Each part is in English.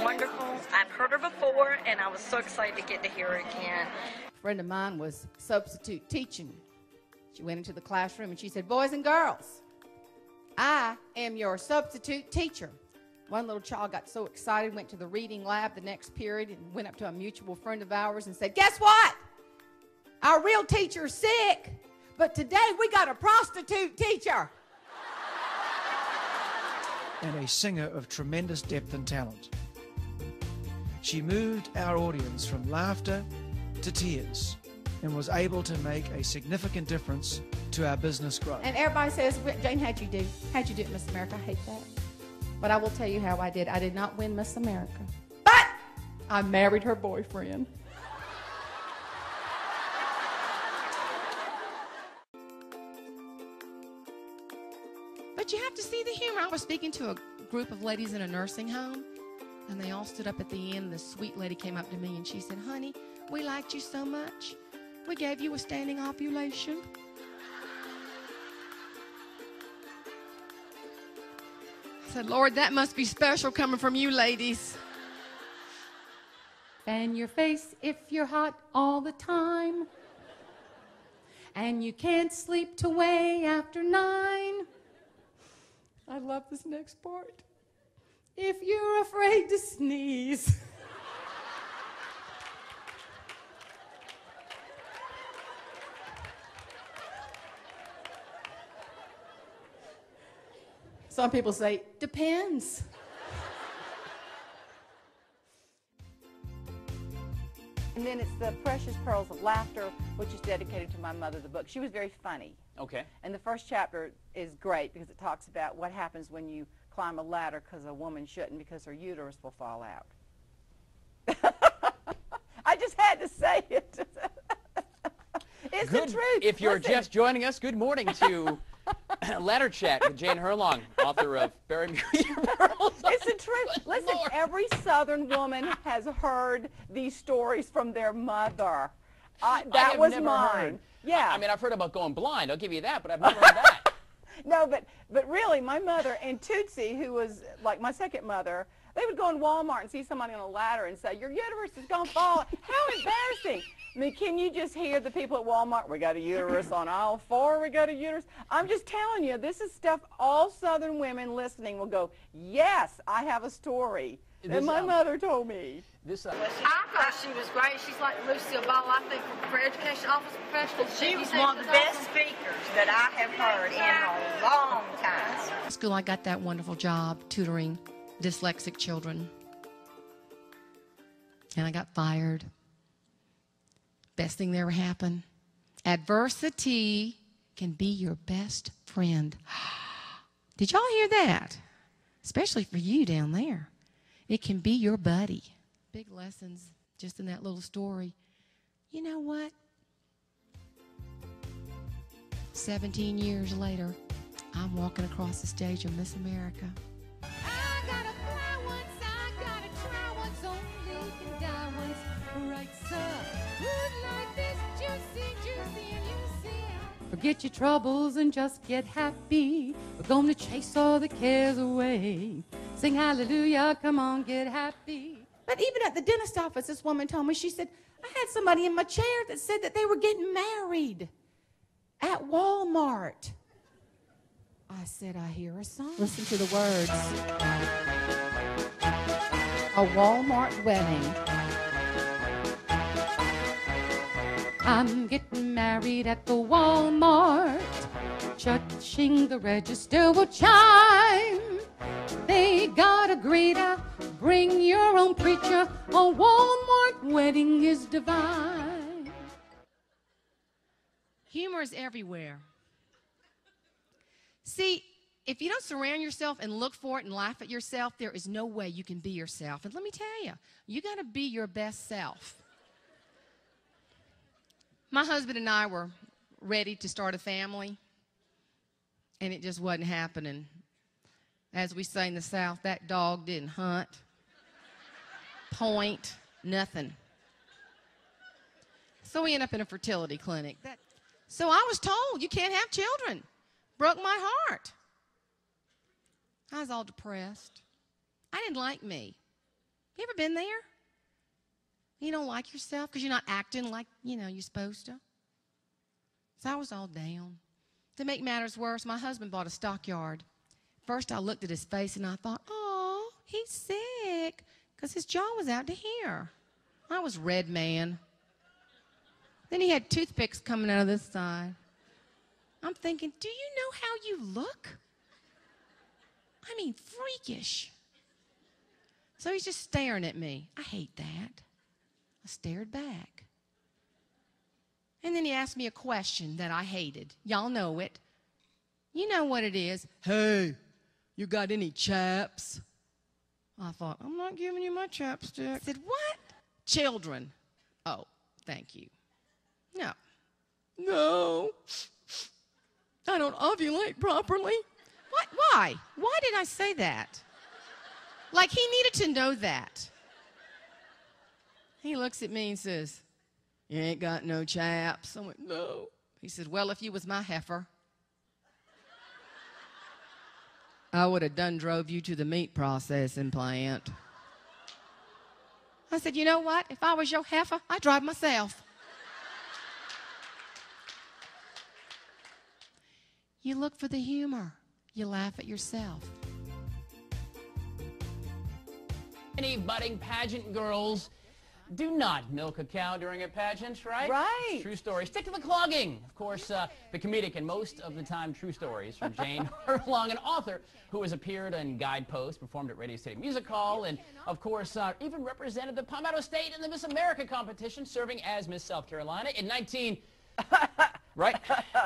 wonderful. I've heard her before, and I was so excited to get to hear her again. A friend of mine was substitute teaching. She went into the classroom and she said, "Boys and girls, I am your substitute teacher." One little child got so excited, went to the reading lab the next period and went up to a mutual friend of ours and said, "Guess what? Our real teacher's sick, but today we got a prostitute teacher." And a singer of tremendous depth and talent. She moved our audience from laughter to tears and was able to make a significant difference to our business growth. And everybody says, "Jane, how'd you do? How'd you do it, Miss America?" I hate that. But I will tell you how I did. I did not win Miss America. But I married her boyfriend. But you have to see the humor. I was speaking to a group of ladies in a nursing home, and they all stood up at the end. This sweet lady came up to me, and she said, "Honey, we liked you so much. We gave you a standing ovulation." I said, "Lord, that must be special coming from you ladies." Fan your face if you're hot all the time, and you can't sleep till way after 9. I love this next part. If you're afraid to sneeze. Some people say, "Depends." And then it's the Precious Pearls of Laughter, which is dedicated to my mother, the book. She was very funny. Okay. And the first chapter is great because it talks about what happens when you climb a ladder because a woman shouldn't, because her uterus will fall out. I just had to say it. It's the truth. If you're Listen. just joining us, good morning to Ladder Chat with Jane Herlong, author of Bury Me With Your Pearls. It's the truth. Good Listen, Lord. every Southern woman has heard these stories from their mother. That was mine. Heard. Yeah. I mean, I've heard about going blind. I'll give you that, but I've never heard that. No, but really, my mother and Tootsie, who was like my second mother, they would go in Walmart and see somebody on a ladder and say, "Your uterus is going to fall." How embarrassing. I mean, can you just hear the people at Walmart? "We got a uterus on aisle 4. We got a uterus." I'm just telling you, this is stuff all Southern women listening will go, "Yes, I have a story." And my mother told me. I thought she was great. She's like Lucille Ball, I think, for education office professional. She was one of the best speakers that I have heard in a long time. At school, I got that wonderful job tutoring dyslexic children. And I got fired. Best thing that ever happened. Adversity can be your best friend. Did y'all hear that? Especially for you down there. It can be your buddy. Big lessons just in that little story. You know what? 17 years later, I'm walking across the stage of Miss America. I gotta fly once, I gotta try once, only can die once. Right, sir. Good like this, juicy, and you see. Forget your troubles and just get happy. We're gonna chase all the cares away. Sing hallelujah, come on, get happy. But even at the dentist office, this woman told me, she said, "I had somebody in my chair that said that they were getting married at Walmart." I said, "I hear a song." Listen to the words. A Walmart wedding. I'm getting married at the Walmart. Cha-ching, the register will chime. They got a greeter, bring your own preacher. A Walmart wedding is divine. Humor is everywhere. See, if you don't surround yourself and look for it and laugh at yourself, there is no way you can be yourself. And let me tell you, you got to be your best self. My husband and I were ready to start a family, and it just wasn't happening. As we say in the South, that dog didn't hunt, point, nothing. So we ended up in a fertility clinic. So I was told, you can't have children. Broke my heart. I was all depressed. I didn't like me. You ever been there? You don't like yourself because you're not acting like, you're supposed to. So I was all down. To make matters worse, my husband bought a stockyard. First, I looked at his face and I thought, oh, he's sick, because his jaw was out to here. I was red, man. Then he had toothpicks coming out of this side. I'm thinking, do you know how you look? I mean, freakish. So he's just staring at me. I hate that. I stared back. And then he asked me a question that I hated. Y'all know it. You know what it is. Hey, you got any chaps? I thought, I'm not giving you my chapstick. I said, what? Children. Oh, thank you. No. No. I don't ovulate properly. What? Why? Why did I say that? Like he needed to know that. He looks at me and says, you ain't got no chaps. I went, no. He said, well, if you was my heifer, I would have done drove you to the meat processing plant. I said, you know what? If I was your heifer, I'd drive myself. You look for the humor. You laugh at yourself. Many budding pageant girls do not milk a cow during a pageant, right? Right. True story. Stick to the clogging. Of course, the comedic and most of the time true stories from Jane Herlong, an author who has appeared in Guideposts, performed at Radio City Music Hall, and of course even represented the Palmetto State in the Miss America competition, serving as Miss South Carolina in 19... Right?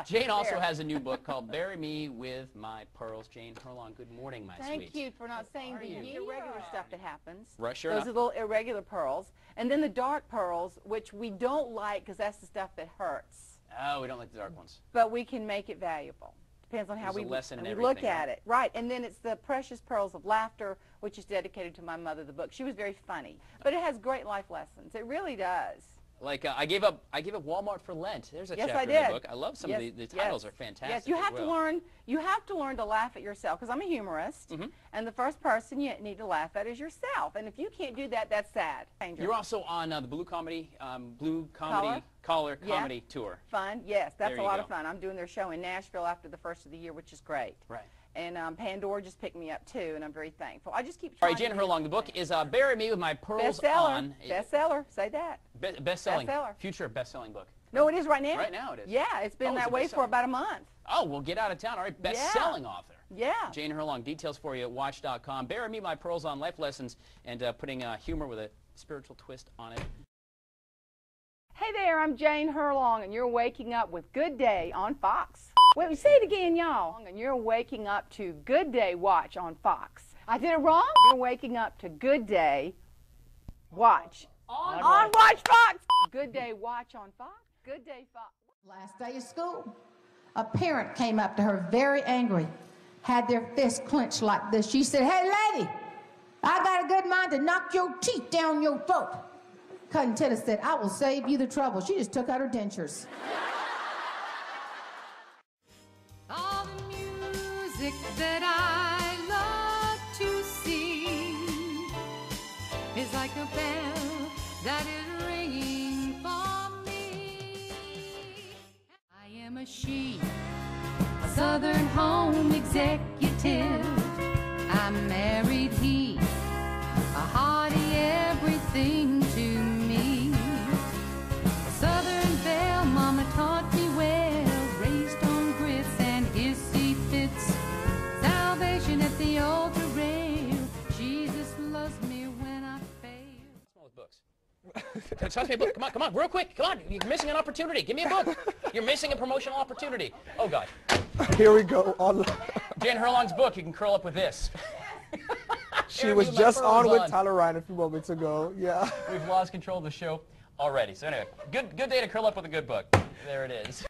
Jane also has a new book called Bury Me with My Pearls. Jane Herlong, good morning, my sweet. Thank you for not saying the irregular stuff that happens. Right, sure Those enough. are little irregular pearls. And then the dark pearls, which we don't like because that's the stuff that hurts. Oh, we don't like the dark ones. But we can make it valuable. Depends on how we lesson in look everything, at right? it. Right. And then it's the Precious Pearls of Laughter, which is dedicated to my mother, the book. She was very funny. But it has great life lessons. It really does. Like I gave up Walmart for Lent. There's a Yes, chapter I in did. the book. I love some of the titles are fantastic. Yes, you have as to well. learn. You have to learn to laugh at yourself, because I'm a humorist, and the first person you need to laugh at is yourself. And if you can't do that, that's sad. You're also on the Blue Comedy Collar Comedy Tour. Fun, yes, that's There a you lot go. of fun. I'm doing their show in Nashville after the first of the year, which is great. Right. And Pandora just picked me up too, and I'm very thankful. I just keep All trying. right, Jane Herlong, the book is Bury Me with My Pearls bestseller. On. Bestseller, say that. Best-selling. Bestseller. Future best-selling book. No, it is right now. Right now it is. Yeah, it's been it's that a way for bestseller. about a month. Oh, well, get out of town. All right, best-selling author. Yeah. Jane Herlong, details for you at watch.com. Bury Me, My Pearls On, life lessons, and putting humor with a spiritual twist on it. Hey there, I'm Jane Herlong, and you're waking up with Good Day on Fox. Wait, say it again, y'all. And you're waking up to Good Day Watch on Fox. I did it wrong? You're waking up to Good Day Watch. On Watch Fox. Good Day Watch on Fox. Good Day Fox. Last day of school, a parent came up to her very angry, had their fist clenched like this. She said, hey, lady, I got a good mind to knock your teeth down your throat. Cousin Tilla said, I will save you the trouble. She just took out her dentures. All the music that I love to sing is like a bell that is ringing for me. I am a she, a Southern home executive. I'm married, he, a hearty everything to me. A Southern belle, mama taught me well, raised on grits and hissy fits. Salvation at the altar rail, Jesus loves me when I fail. What's wrong with books? Toss me a book. Come on, real quick. Come on, you're missing an opportunity. Give me a book. You're missing a promotional opportunity. Oh, God. Here we go. Jane Herlong's book, you can curl up with this. She was just on with Tyler Ryan a few moments ago. Yeah. We've lost control of the show already. So anyway, good day to curl up with a good book. There it is.